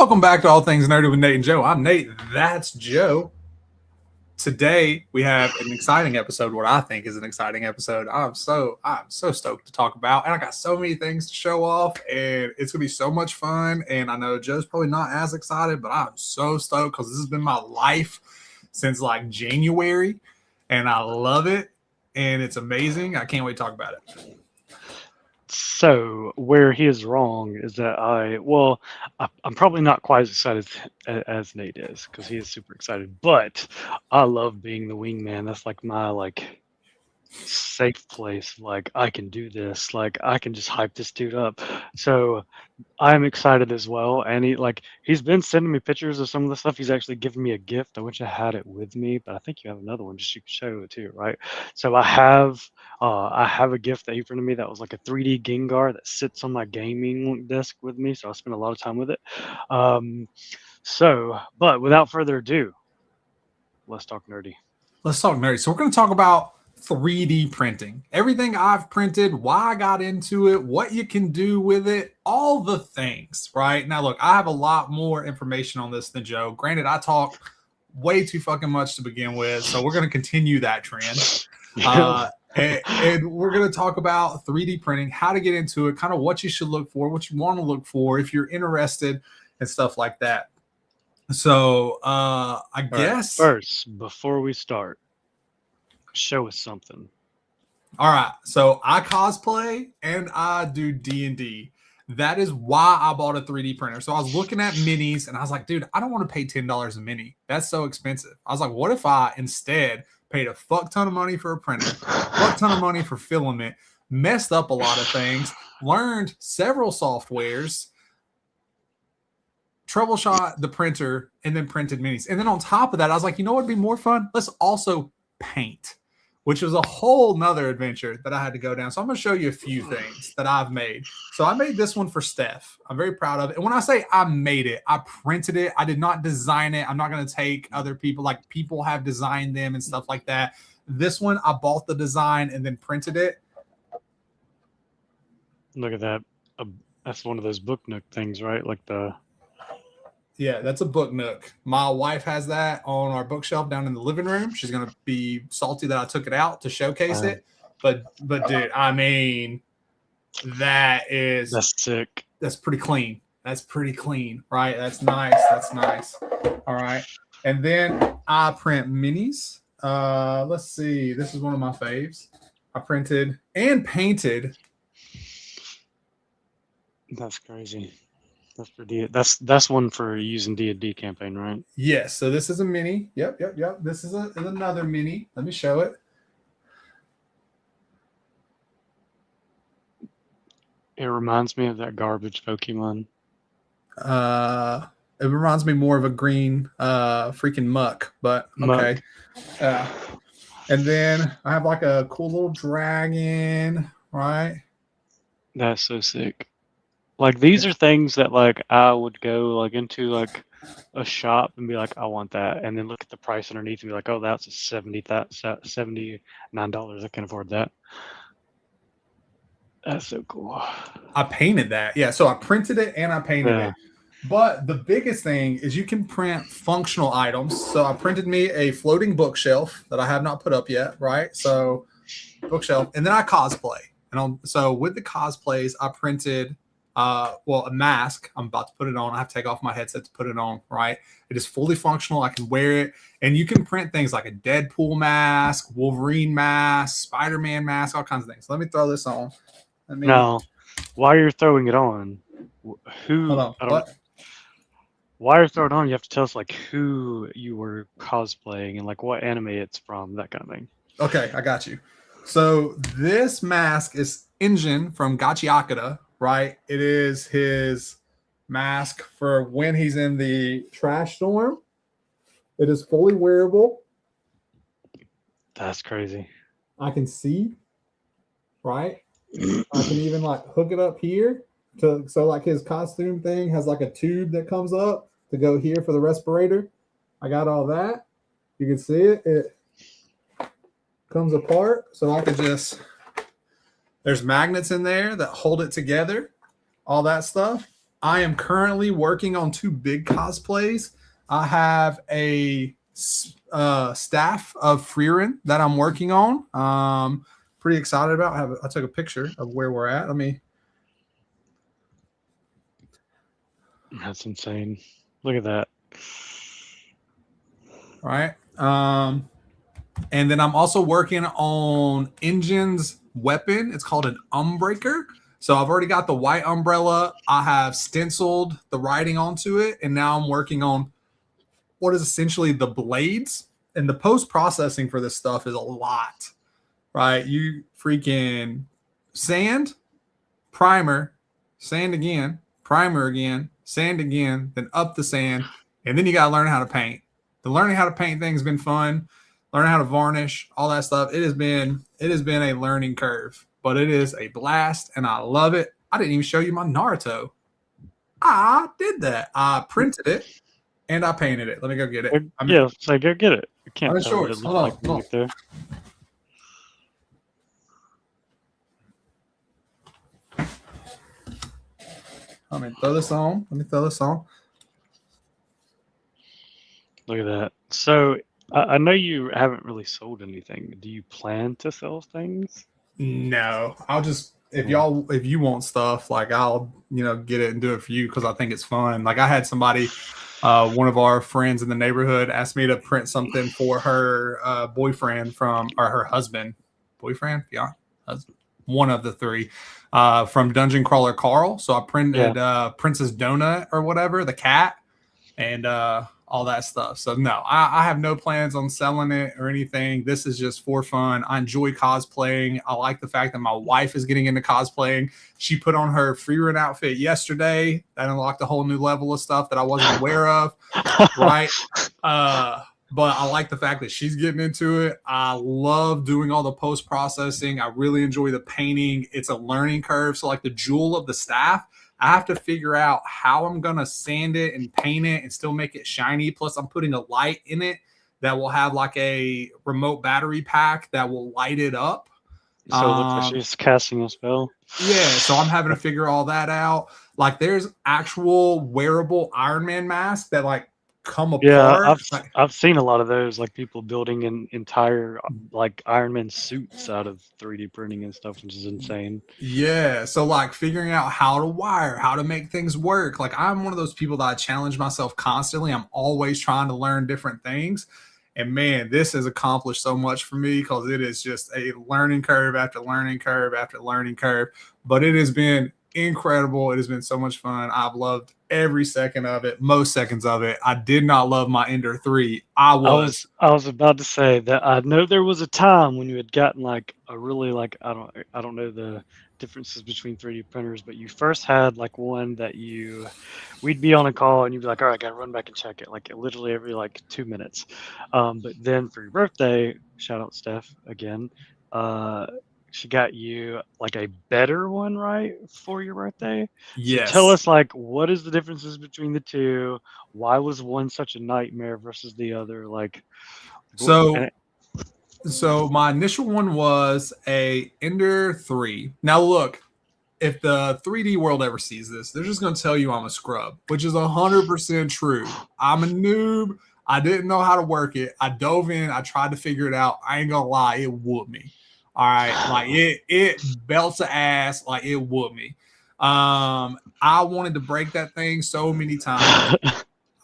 Welcome back to All Things Nerdy with Nate and Joe. I'm Nate. That's Joe. Today we have an exciting episode. What I think is an exciting episode. I'm so stoked to talk about, and I got so many things to show off, and it's gonna be so much fun. And I know Joe's probably not as excited, but I'm so stoked because this has been my life since like January, and I love it, and it's amazing. I can't wait to talk about it. So where he is wrong is that I'm probably not quite as excited as Nate is because he is super excited. But I love being the wingman. That's like my safe place. Like I can do this. Like I can just hype this dude up. So I'm excited as well. And he's been sending me pictures of some of the stuff. He's actually given me a gift. I wish I had it with me, but I think you have another one. Just you can show it too, right? So I have a gift that he printed me that was like a 3D Gengar that sits on my gaming desk with me. So I spend a lot of time with it. But without further ado, let's talk nerdy. Let's talk nerdy. So we're going to talk about 3D printing, everything I've printed, why I got into it, what you can do with it, all the things, right? Now, look, I have a lot more information on this than Joe. Granted, I talk way too fucking much to begin with, so we're going to continue that trend. And we're going to talk about 3D printing, how to get into it, kind of what you should look for, what you want to look for if you're interested and stuff like that. So I guess first, before we start, show us something. All right, so I cosplay and I do D&D. That is why I bought a 3D printer. So I was looking at minis and I was like, dude, I don't want to pay $10 a mini. That's so expensive. I was like, what if I instead paid a fuck ton of money for a printer, fuck ton of money for filament, messed up a lot of things, learned several softwares, troubleshot the printer, and then printed minis. And then on top of that, I was like, you know what would be more fun? Let's also paint, which was a whole nother adventure that I had to go down. So I'm going to show you a few things that I've made. So I made this one for Steph. I'm very proud of it. And when I say I made it, I printed it. I did not design it. I'm not going to take other people, like people have designed them and stuff like that. This one, I bought the design and then printed it. Look at that. That's one of those book nook things, right? Yeah, that's a book nook. My wife has that on our bookshelf down in the living room. She's gonna be salty that I took it out to showcase it. But dude, I mean, that's sick. That's pretty clean. That's pretty clean, right? That's nice. That's nice. All right. And then I print minis. Let's see. This is one of my faves. I printed and painted. That's crazy. That's for that's one for using D&D campaign, right? Yes. So this is a mini. Yep. This is another mini. Let me show it. It reminds me of that garbage Pokemon. It reminds me more of a green freaking muck, but okay. And then I have like a cool little dragon, right? That's so sick. Like these are things that like I would go like into like a shop and be like, I want that, and then look at the price underneath and be like, oh, that's $79. I can't afford that. That's so cool. I painted that. Yeah, so I printed it and I painted it. But the biggest thing is you can print functional items. So I printed me a floating bookshelf that I have not put up yet, right? So bookshelf, and then I cosplay. And so with the cosplays, I printed a mask. I'm about to put it on. I have to take off my headset to put it on, right? It is fully functional. I can wear it. And you can print things like a Deadpool mask, Wolverine mask, Spider-Man mask, all kinds of things. Let me throw this on. Now, while you're throwing it on, while you're throwing it on, you have to tell us like who you were cosplaying and like what anime it's from, that kind of thing. Okay, I got you. So this mask is Engine from Gachiakura, right? It is his mask for when he's in the trash storm. It is fully wearable. That's crazy. I can see, right? I can even like hook it up here so like his costume thing has like a tube that comes up to go here for the respirator. I got all that. You can see it. It comes apart, so I could just, there's magnets in there that hold it together, all that stuff. I am currently working on 2 big cosplays. I have a staff of Freerin that I'm working on. Pretty excited about. I took a picture of where we're at. Let me. That's insane. Look at that. Right. And then I'm also working on Engine's weapon. It's called an Umbreaker. So I've already got the white umbrella. I have stenciled the writing onto it, and now I'm working on what is essentially the blades. And the post-processing for this stuff is a lot, right? You freaking sand, primer, sand again, primer again, sand again, then up the sand, and then you got to learn how to paint. The learning how to paint thing has been fun. Learning how to varnish, all that stuff. It has been a learning curve, but it is a blast, and I love it. I didn't even show you my Naruto. I did that. I printed it and I painted it. Let me go get it. Yeah, so go get it. I can't I'm in tell what it shorts. looks Hold on, like hold right there. Let me throw this on. Look at that. So I know you haven't really sold anything. Do you plan to sell things? No, I'll just if you want stuff, like I'll get it and do it for you because I think it's fun. Like I had somebody, one of our friends in the neighborhood, asked me to print something for her boyfriend or her husband, husband, one of the 3, from Dungeon Crawler Carl. So I printed Princess Donut or whatever, the cat, and all that stuff. So no, I have no plans on selling it or anything. This is just for fun. I enjoy cosplaying. I like the fact that my wife is getting into cosplaying. She put on her Freerun outfit yesterday. That unlocked a whole new level of stuff that I wasn't aware of. Right. But I like the fact that she's getting into it. I love doing all the post-processing. I really enjoy the painting. It's a learning curve. So like the jewel of the staff, I have to figure out how I'm going to sand it and paint it and still make it shiny. Plus, I'm putting a light in it that will have like a remote battery pack that will light it up. So it looks like she's casting a spell. Yeah, so I'm having to figure all that out. Like there's actual wearable Iron Man masks that like come apart. Yeah, I've seen a lot of those, like people building an entire like Iron Man suits out of 3D printing and stuff, which is insane. Yeah, so like figuring out how to wire, how to make things work. Like I'm one of those people that I challenge myself constantly. I'm always trying to learn different things. And man, this has accomplished so much for me because it is just a learning curve after learning curve after learning curve. But it has been incredible. It has been so much fun. I've loved every second of it, most seconds of it. I did not love my Ender 3. I was about to say that I know there was a time when you had gotten like a really like I don't know the differences between 3D printers, but you first had like one that we'd be on a call and you'd be like, all right, I gotta run back and check it, like literally every like 2 minutes. But then for your birthday, shout out Steph again, she got you like a better one, right, for your birthday? yes. So tell us, like, what is the differences between the two? Why was one such a nightmare versus the other? Like, so my initial one was a Ender 3. Now look, if the 3D world ever sees this, they're just going to tell you I'm a scrub, which is 100% true. I'm a noob. I didn't know how to work it. I dove in. I tried to figure it out. I ain't going to lie. It whooped me. All right. Like it belts the ass. Like it whooped me. I wanted to break that thing so many times.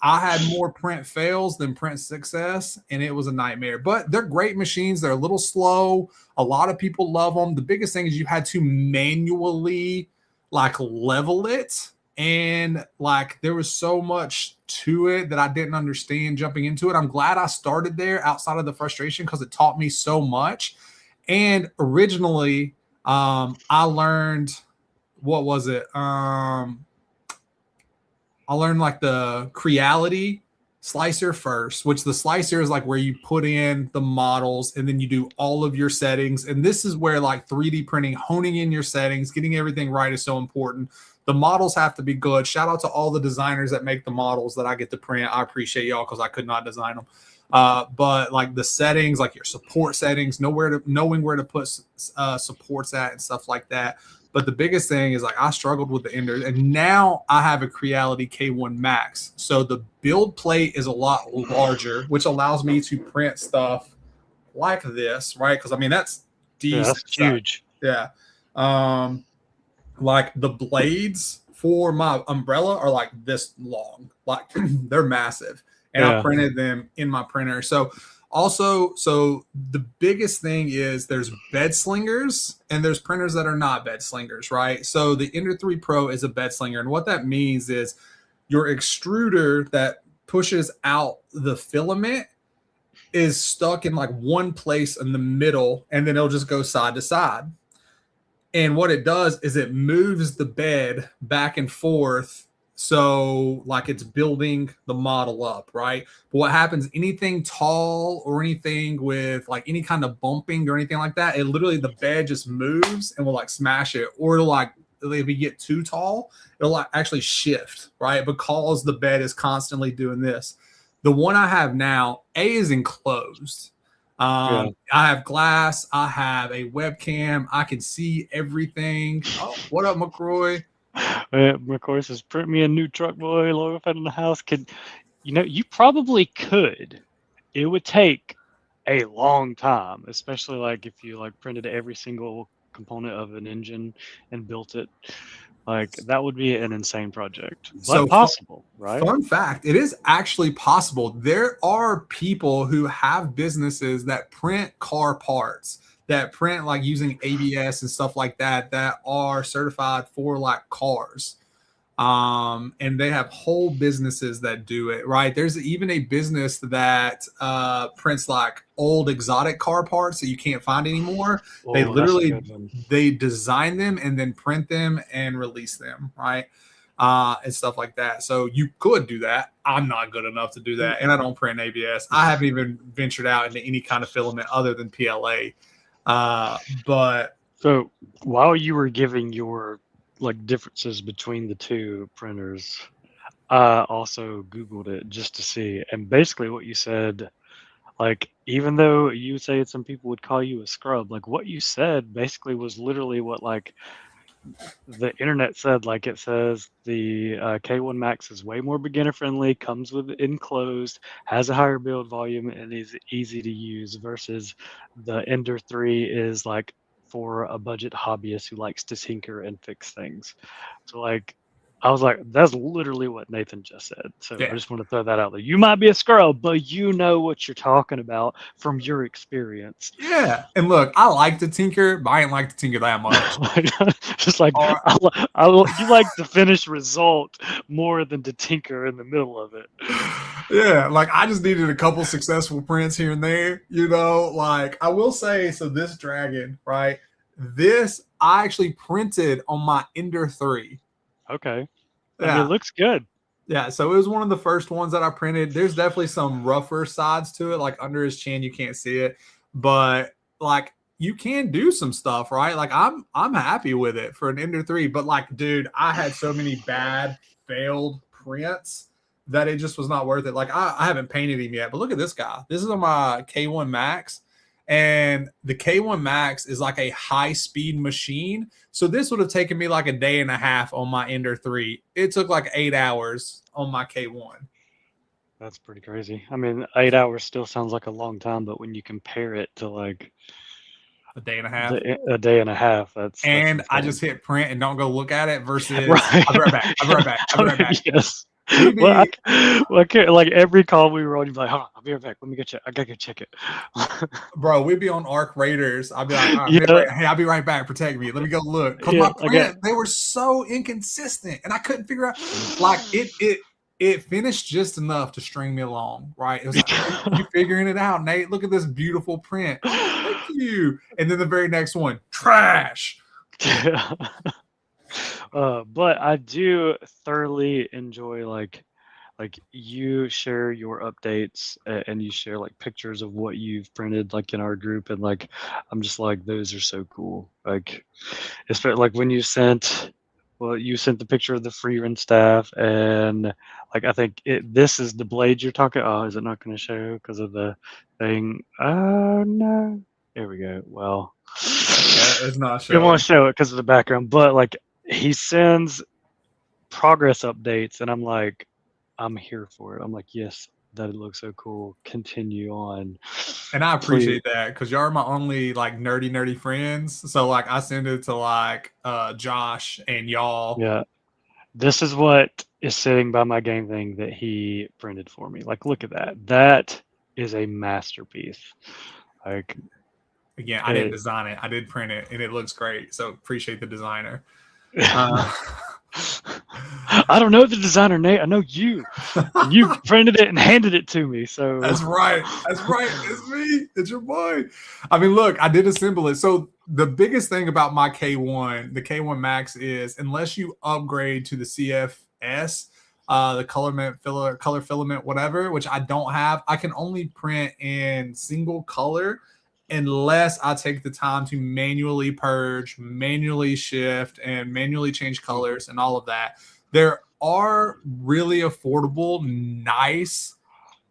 I had more print fails than print success, and it was a nightmare. But they're great machines. They're a little slow. A lot of people love them. The biggest thing is you had to manually like level it, and like there was so much to it that I didn't understand jumping into it. I'm glad I started there outside of the frustration because it taught me so much. And originally, I learned, what was it? I learned like the Creality slicer first, which the slicer is like where you put in the models and then you do all of your settings. And this is where like 3D printing, honing in your settings, getting everything right is so important. The models have to be good. Shout out to all the designers that make the models that I get to print. I appreciate y'all because I could not design them. But like the settings, like your support settings, knowing where to put supports at and stuff like that. But the biggest thing is like I struggled with the Ender, and now I have a Creality K1 Max. So the build plate is a lot larger, which allows me to print stuff like this, right? Because I mean that's decent. That's huge. Yeah. Like the blades for my umbrella are like this long, like they're massive, and I printed them in my printer. So also, so the biggest thing is there's bed slingers and there's printers that are not bed slingers, right? So the Ender 3 Pro is a bed slinger, and what that means is your extruder that pushes out the filament is stuck in like one place in the middle, and then it'll just go side to side. And what it does is it moves the bed back and forth. So like it's building the model up, right? But what happens, anything tall or anything with like any kind of bumping or anything like that, it literally, the bed just moves and will like smash it. Or it'll like, if you get too tall, it'll like actually shift, right? Because the bed is constantly doing this. The one I have now, A, is enclosed. I have glass. I have a webcam. I can see everything. Oh, what up, McCroy? McCoy says, print me a new truck, boy. Logo fed in the house. You probably could. It would take a long time, especially like if you like printed every single component of an engine and built it. Like that would be an insane project, but so possible, right? Fun fact, it is actually possible. There are people who have businesses that print car parts, that print like using ABS and stuff like that, that are certified for like cars. And they have whole businesses that do it, right? There's even a business that prints like old exotic car parts that you can't find anymore. Oh, they literally, they design them and then print them and release them, right? And stuff like that. So you could do that. I'm not good enough to do that. And I don't print ABS. I haven't even ventured out into any kind of filament other than PLA. But so while you were giving your like differences between the two printers, I also Googled it just to see. And basically what you said, like, even though you say some people would call you a scrub, like what you said basically was literally what like the internet said. Like it says the K1 Max is way more beginner friendly, comes with enclosed, has a higher build volume, and is easy to use, versus the Ender 3 is like for a budget hobbyist who likes to tinker and fix things. So like I was like, that's literally what Nathan just said. So I just want to throw that out there. You might be a scrub, but you know what you're talking about from your experience. Yeah. And look, I like to tinker, but I ain't like to tinker that much. Just like, you like the finished result more than to tinker in the middle of it. Yeah. Like I just needed a couple successful prints here and there, you know, like I will say, so this dragon, right? This I actually printed on my Ender 3. Okay. Yeah. It looks good. Yeah, so it was one of the first ones that I printed. There's definitely some rougher sides to it, like under his chin, you can't see it, but like you can do some stuff, right? Like I'm happy with it for an Ender 3, but like, dude, I had so many bad failed prints that it just was not worth it. Like I haven't painted him yet, but look at this guy. This is on my K1 Max. And the K1 Max is like a high-speed machine. So this would have taken me like a day and a half on my Ender 3. It took like 8 hours on my K1. That's pretty crazy. I mean, 8 hours still sounds like a long time, but when you compare it to like a day and a half, that's and I just hit print and don't go look at it versus I'll be right back. I'll be right back. Yes. Well, I can't, like every call we were on, you'd be like, hold on, I'll be right back. Let me go check. I gotta go check it. Bro, we'd be on Arc Raiders. I'd be like, hey, I'll be right back. Protect me. Let me go look. Because my print, they were so inconsistent. And I couldn't figure out, like, it finished just enough to string me along, right? It was like, you figuring it out, Nate. Look at this beautiful print. Oh, thank you. And then the very next one, trash. Yeah. But I do thoroughly enjoy like you share your updates and you share like pictures of what you've printed like in our group, and like I'm just like, those are so cool. Like especially like when you sent the picture of the Freerun staff, and like I think this is the blade you're talking. Oh, is it not going to show because of the thing? Oh no, there we go. Well, It's not It won't showing. show it because of the background, but like he sends progress updates, and I'm like, I'm here for it. I'm like, yes, that looks so cool. Continue on, And I please. appreciate that because y'all are my only like nerdy friends. So like I send it to like Josh and y'all. Yeah, this is what is sitting by my game thing that he printed for me. Like, look at that. That is a masterpiece. Like, Again, I didn't it, design it. I did print it and it looks great. So appreciate the designer. Uh, I don't know the designer, Nate. I know you. And you printed it and handed it to me. So That's right. That's right. It's me. It's your boy. I mean, look, I did assemble it. So the biggest thing about my K1, the K1 Max, is unless you upgrade to the CFS, the color filament, whatever, which I don't have, I can only print in single color unless I take the time to manually purge, manually shift, and manually change colors and all of that. There are really affordable, nice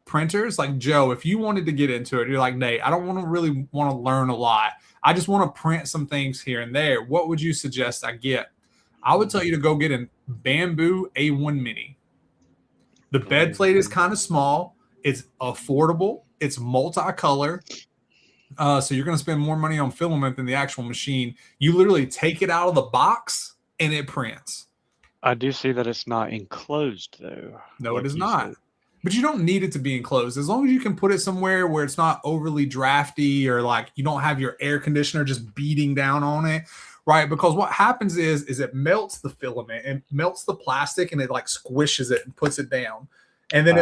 printers. Like Joe, if you wanted to get into it, you're like, Nate, I don't really want to learn a lot. I just want to print some things here and there. What would you suggest I get? I would tell you to go get a Bamboo A1 Mini. The bed plate is kind of small. It's affordable. It's multicolor. So you're going to spend more money on filament than the actual machine. You literally take it out of the box and it prints. I do see that it's not enclosed though. No, like it is you not. said. But you don't need it to be enclosed. As long as you can put it somewhere where it's not overly drafty or like you don't have your air conditioner just beating down on it, right? Because what happens is it melts the filament and melts the plastic and it like squishes it and puts it down. And then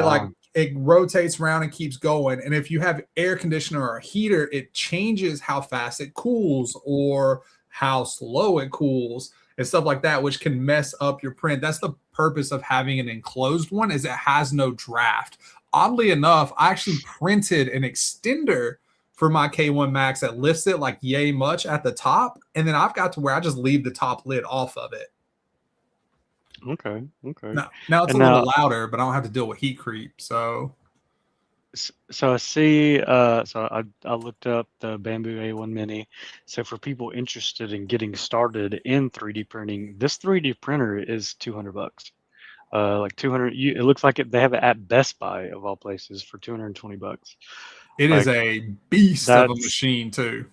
it rotates around and keeps going. And if you have air conditioner or a heater, it changes how fast it cools or how slow it cools and stuff like that, which can mess up your print. That's the purpose of having an enclosed one, is it has no draft. Oddly enough, I actually printed an extender for my K1 Max that lifts it like yay much at the top. And then I've got to where I just leave the top lid off of it. Okay. Now it's And a little louder, but I don't have to deal with heat creep. So I see. So I looked up the Bamboo A1 Mini. So for people interested in getting started in 3D printing, this 3D printer is $200. Like 200. It looks like they have it at Best Buy of all places for $220. it Like, is a beast of a machine too.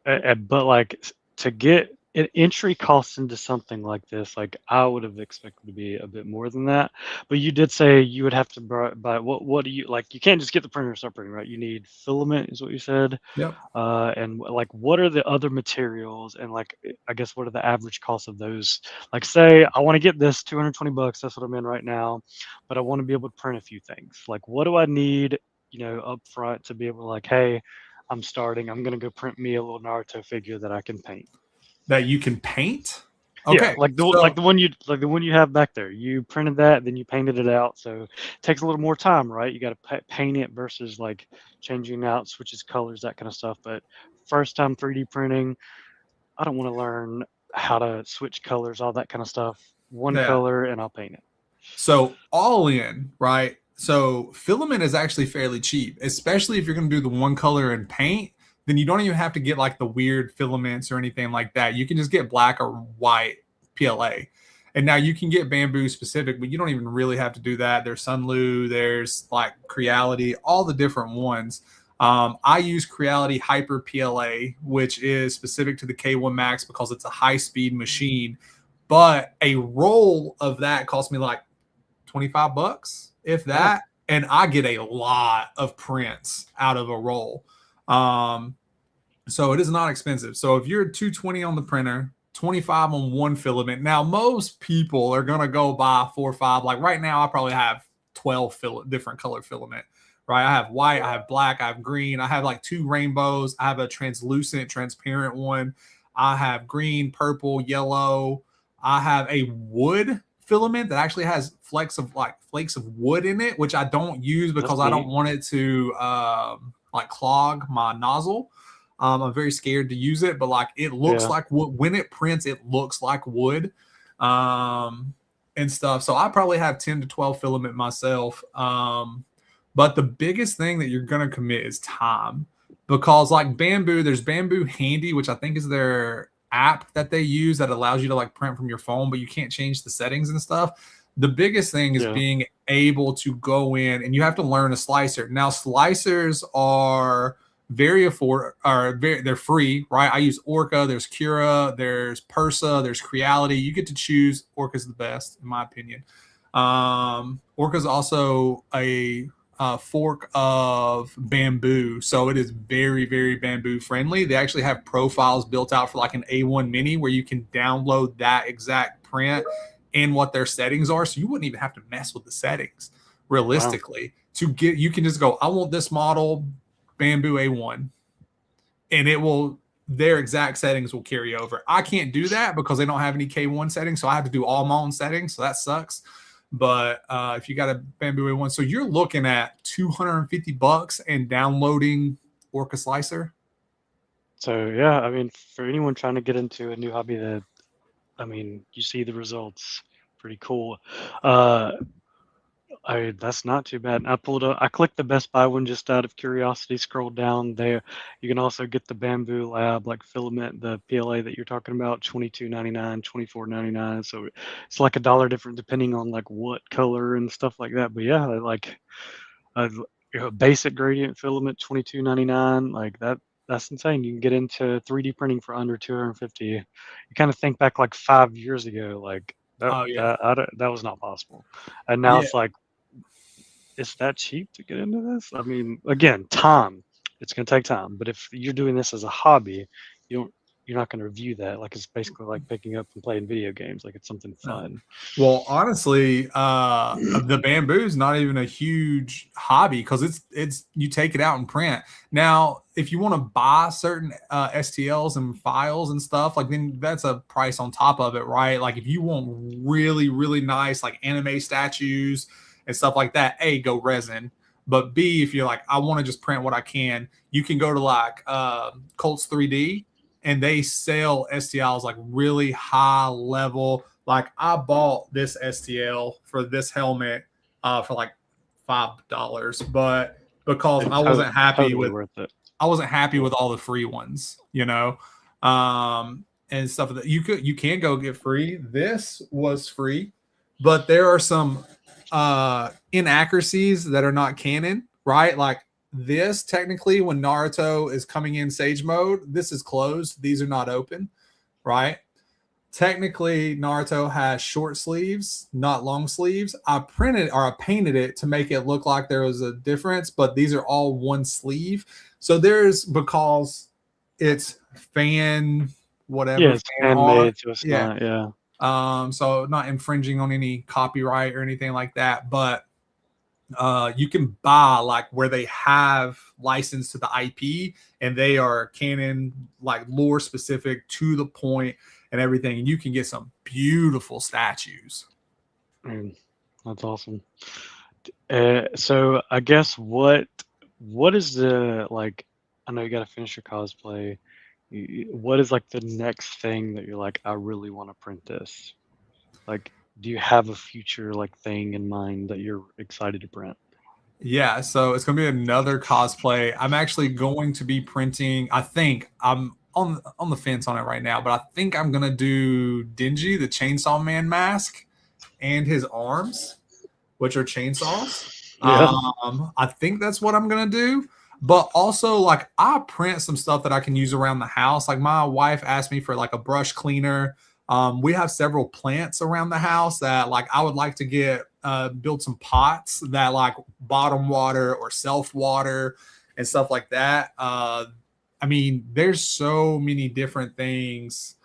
But like to get an entry cost into something like this, like I would have expected to be a bit more than that. But you did say you would have to buy what do you like? You can't just get the printer and start printing, right? You need filament, is what you said. Yep. And like, what are the other materials? And like, I guess what are the average costs of those? Like, say I want to get this $220. That's what I'm in right now, but I want to be able to print a few things. Like, what do I need? Up front to be able to like, hey, I'm starting. I'm gonna go print me a little Naruto figure that I can paint. That you can paint. Yeah, Okay. like the one you have back there. You printed that, then you painted it out. So it takes a little more time, right? You got to paint it versus like changing out switches colors, that kind of stuff. But first time 3D printing, I don't want to learn how to switch colors, all that kind of stuff. One Yeah. color and I'll paint it. So all in, right? So filament is actually fairly cheap, especially if you're going to do the one color and paint. Then you don't even have to get like the weird filaments or anything like that. You can just get black or white PLA. And now you can get Bamboo specific, but you don't even really have to do that. There's Sunlu, there's like Creality, all the different ones. I use Creality Hyper PLA, which is specific to the K1 Max because it's a high-speed machine. But a roll of that cost me like $25, if that. And I get a lot of prints out of a roll. So it is not expensive. So if you're 220 on the printer, 25 on one filament. Now, most people are going to go buy 4 or 5. Like right now, I probably have 12 different color filament, right? I have white, I have black, I have green. I have like 2 rainbows. I have a translucent, transparent one. I have green, purple, yellow. I have a wood filament that actually has flakes of wood in it, which I don't use because I don't want it to like clog my nozzle. I'm very scared to use it, but like it looks like wood. When it prints, it looks like wood and stuff. So I probably have 10 to 12 filament myself. But the biggest thing that you're going to commit is time. because like Bamboo, there's Bamboo Handy, which I think is their app that they use that allows you to like print from your phone, but you can't change the settings and stuff. The biggest thing is being able to go in, and you have to learn a slicer. Now slicers are they're free, right? I use Orca, there's Cura, there's Persa, there's Creality. You get to choose. Orca's the best in my opinion. Orca's also a fork of Bamboo, so it is very, very Bamboo friendly. They actually have profiles built out for like an A1 Mini where you can download that exact print and what their settings are, so you wouldn't even have to mess with the settings realistically. Wow. You can just go, I want this model Bamboo A1, and it will, their exact settings will carry over. I can't do that because they don't have any K1 settings, so I have to do all my own settings, so that sucks. But if you got a Bamboo A1, so you're looking at $250 and downloading Orca Slicer. So yeah, I mean, for anyone trying to get into a new hobby, you see the results, pretty cool. That's not too bad. I clicked the Best Buy one just out of curiosity, scrolled down there. You can also get the Bamboo Lab, like filament, the PLA that you're talking about, $22.99, $24.99. So it's like $1 different depending on like what color and stuff like that. But yeah, like basic gradient filament, $22.99, like that's insane. You can get into 3D printing for under $250. You kind of think back like 5 years ago, like that was not possible. And now it's like, it's that cheap to get into this? I mean, again, time. It's going to take time. But if you're doing this as a hobby, you're not going to review that. Like, it's basically like picking up and playing video games. Like, it's something fun. Well, honestly, the Bamboo is not even a huge hobby because it's you take it out and print. Now, if you want to buy certain STLs and files and stuff, like then that's a price on top of it, right? Like if you want really, really nice like anime statues and stuff like that, A, go resin. But B, if you're like, I want to just print what I can, you can go to like Colts 3D, and they sell STLs like really high level. Like I bought this STL for this helmet for like $5, but because I wasn't happy with I wasn't happy with all the free ones, and stuff that you can go get free. This was free, but there are some inaccuracies that are not canon, right? Like this, technically, when Naruto is coming in Sage mode, this is closed. These are not open, right? Technically, Naruto has short sleeves, not long sleeves. I painted it to make it look like there was a difference, but these are all one sleeve. So because it's fan whatever. Yeah, it's fan-made, so it's not, so not infringing on any copyright or anything like that, but you can buy like where they have license to the IP and they are canon, like lore specific to the point and everything, and you can get some beautiful statues. That's awesome. So I guess what is the, like, I know you got to finish your cosplay. What is like the next thing that you're like, I really want to print this? Like, do you have a future like thing in mind that you're excited to print? Yeah, so it's going to be another cosplay. I'm actually going to be printing, I think I'm on the fence on it right now, but I think I'm going to do Denji, the Chainsaw Man mask, and his arms, which are chainsaws. Yeah. I think that's what I'm going to do. But also, like, I print some stuff that I can use around the house. Like, my wife asked me for, like, a brush cleaner. We have several plants around the house that, like, I would like to get, build some pots that, like, bottom water or self-water and stuff like that. I mean, there's so many different things.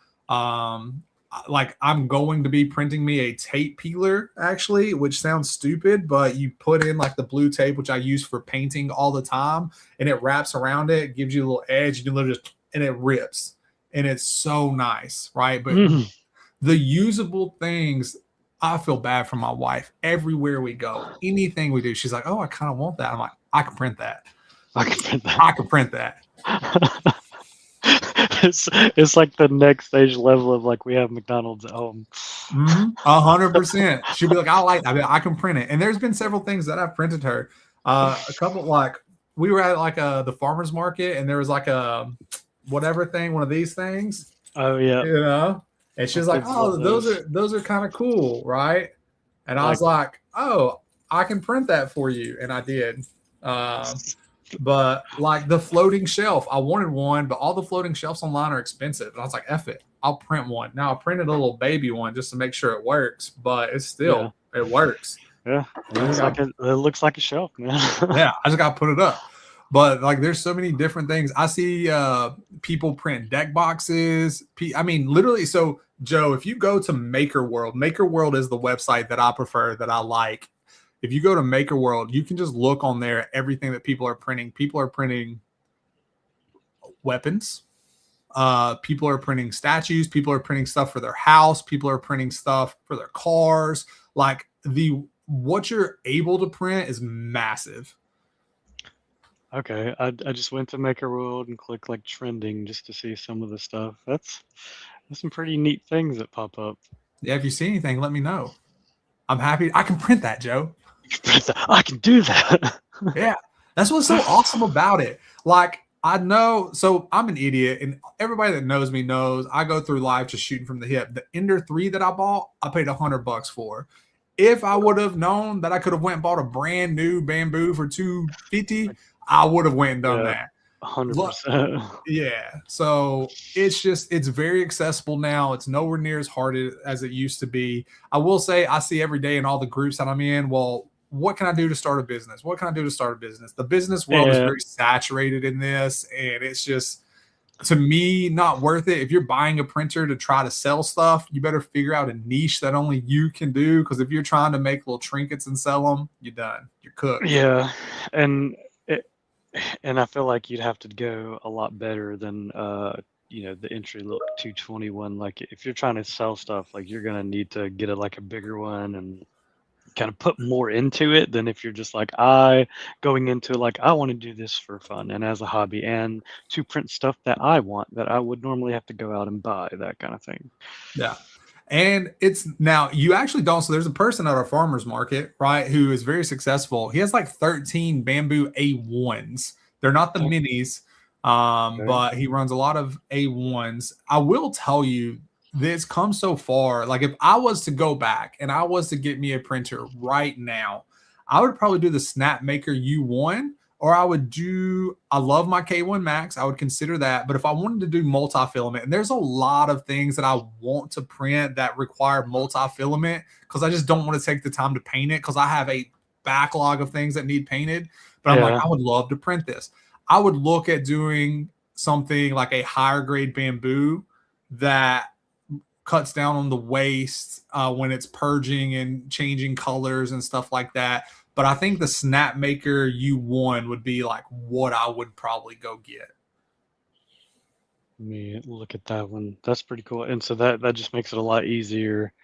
Like, I'm going to be printing me a tape peeler, actually, which sounds stupid, but you put in like the blue tape, which I use for painting all the time, and it wraps around it, gives you a little edge, you can literally and it rips, and it's so nice, right? But the usable things, I feel bad for my wife. Everywhere we go, anything we do, she's like, "Oh, I kind of want that." I'm like, "I can print that. I can print that." It's like the next stage level of like, we have McDonald's at home. 100%. She'll be like, I can print it. And there's been several things that I've printed her. A couple, like we were at like the farmer's market, and there was like a whatever thing, one of these things, Oh yeah. you know, and she's like, Kids oh, love those. those are kind of cool, right? And I Like, was like, oh, I can print that for you, and I did. But like the floating shelf, I wanted one, but all the floating shelves online are expensive. And I was like, F it, I'll print one. Now I printed a little baby one just to make sure it works, but it's still, it works. yeah, it looks like a shelf, man. Yeah, I just got to put it up. But like, there's so many different things. I see people print deck boxes. I mean, literally. So Joe, if you go to Maker World is the website that I prefer, that I like. If you go to Maker World, you can just look on there, everything that people are printing. People are printing weapons. People are printing statues. People are printing stuff for their house. People are printing stuff for their cars. Like what you're able to print is massive. Okay, I just went to Maker World and clicked like trending just to see some of the stuff. That's some pretty neat things that pop up. Yeah, if you see anything, let me know. I'm happy. I can print that, Joe. I can do that. Yeah, that's what's so awesome about it. Like, I know, so I'm an idiot, and everybody that knows me knows I go through life just shooting from the hip. The Ender 3 that I bought, I paid $100 for. If I would have known that I could have went and bought a brand new bamboo for $250, I would have went and done that. 100%. Yeah. So it's very accessible now. It's nowhere near as hard as it used to be. I will say, I see every day in all the groups that I'm in, well, what can I do to start a business? What can I do to start a business? The business world is very saturated in this, and it's just, to me, not worth it. If you're buying a printer to try to sell stuff, you better figure out a niche that only you can do, because if you're trying to make little trinkets and sell them, you're done. You're cooked. Yeah, and I feel like you'd have to go a lot better than the entry level 221. Like, if you're trying to sell stuff, like, you're gonna need to get a bigger one and kind of put more into it than if you're just like going into like, I want to do this for fun and as a hobby and to print stuff that I want, that I would normally have to go out and buy, that kind of thing. Yeah. And it's now, you actually don't. So there's a person at our farmer's market, right, who is very successful. He has like 13 bamboo A1s. They're not the minis, but he runs a lot of A1s. I will tell you, this comes so far. Like, if I was to go back and I was to get me a printer right now, I would probably do the Snapmaker U1, or I love my K1 Max. I would consider that. But if I wanted to do multi-filament, and there's a lot of things that I want to print that require multi-filament, because I just don't want to take the time to paint it, because I have a backlog of things that need painted. But I'm like, I would love to print this. I would look at doing something like a higher grade bamboo that cuts down on the waste when it's purging and changing colors and stuff like that. But I think the Snapmaker U1 would be like what I would probably go get. Let me look at that one. That's pretty cool. And so that just makes it a lot easier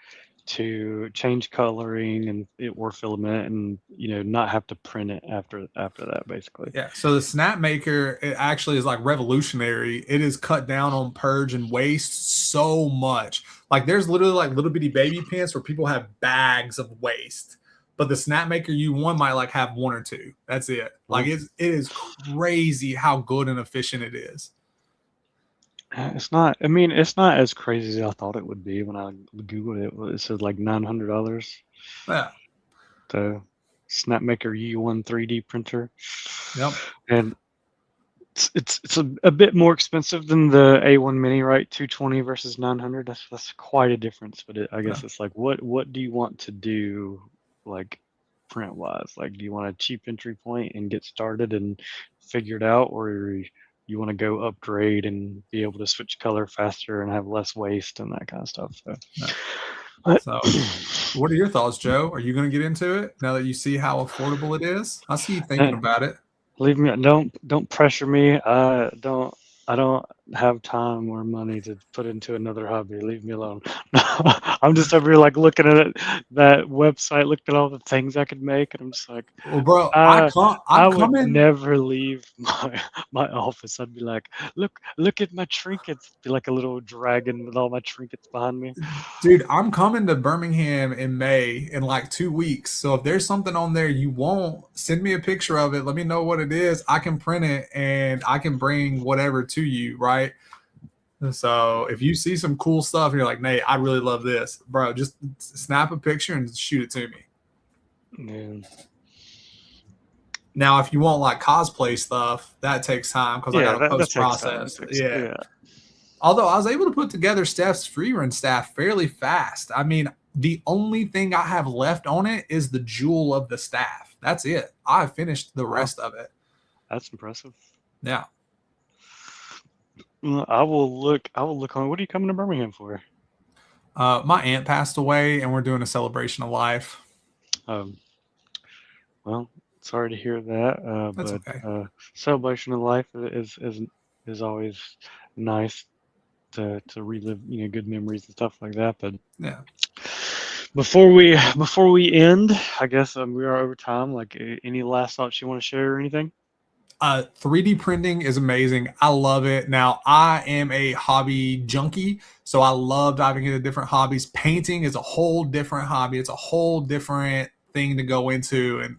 to change coloring or filament, and not have to print it after that, basically. Yeah. So the Snapmaker, it actually is like revolutionary. It is cut down on purge and waste so much. Like, there's literally like little bitty baby pins where people have bags of waste, but the Snapmaker U1 might like have one or two. That's it. Like, it is crazy how good and efficient it is. It's not as crazy as I thought it would be when I Googled it. It said like $900. Yeah. The Snapmaker U1 3D printer. Yep. And it's a bit more expensive than the A1 Mini, right? 220 versus 900. That's quite a difference. But I guess it's like, what do you want to do, like, print wise? Like, do you want a cheap entry point and get started and figure it out, or you want to go upgrade and be able to switch color faster and have less waste and that kind of stuff? So what are your thoughts, Joe? Are you going to get into it now that you see how affordable it is? I see you thinking about it. Believe me, don't pressure me. I don't have time or money to put into another hobby. Leave me alone. I'm just over here like looking at it, that website, looking at all the things I could make, and I'm just like, Well, bro, uh, I I'm would coming. never leave my office. I'd be like, look at my trinkets. Be like a little dragon with all my trinkets behind me. Dude, I'm coming to Birmingham in May in like 2 weeks. So if there's something on there you want, send me a picture of it. Let me know what it is. I can print it and I can bring whatever to you, right? So if you see some cool stuff and you're like, Nate, I really love this, bro, just snap a picture and shoot it to me. Man. Now, if you want like cosplay stuff, that takes time because I Yeah, got to that post takes time. process. Yeah. Yeah. Although I was able to put together Steph's free run staff fairly fast. I mean, the only thing I have left on it is the jewel of the staff. That's it. I finished the Wow. rest of it. That's impressive. Yeah. I will look on. What are you coming to Birmingham for? My aunt passed away, and we're doing a celebration of life. Well, sorry to hear that. That's But okay. celebration of life is always nice to relive, good memories and stuff like that. But Yeah. before we end, I guess we are over time. Like, any last thoughts you want to share or anything? 3D printing is amazing. I love it. Now, I am a hobby junkie, so I love diving into different hobbies. Painting is a whole different hobby. It's a whole different thing to go into, and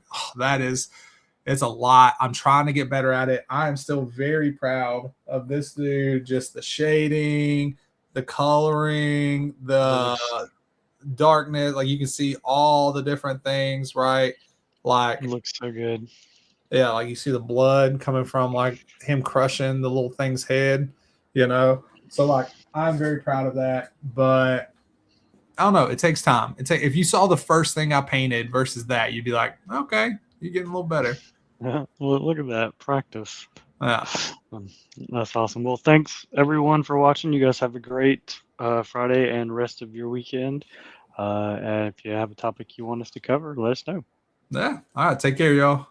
it's a lot. I'm trying to get better at it. I am still very proud of this dude. Just the shading, the coloring, the darkness. Like you can see all the different things, right? Like It looks so good. yeah, like you see the blood coming from like him crushing the little thing's head, So like I'm very proud of that, but I don't know. It takes time. If you saw the first thing I painted versus that, you'd be like, okay, you're getting a little better. Yeah, well, look at that practice. Yeah. That's awesome. Well, thanks everyone for watching. You guys have a great Friday and rest of your weekend. And if you have a topic you want us to cover, let us know. Yeah. All right. Take care, y'all.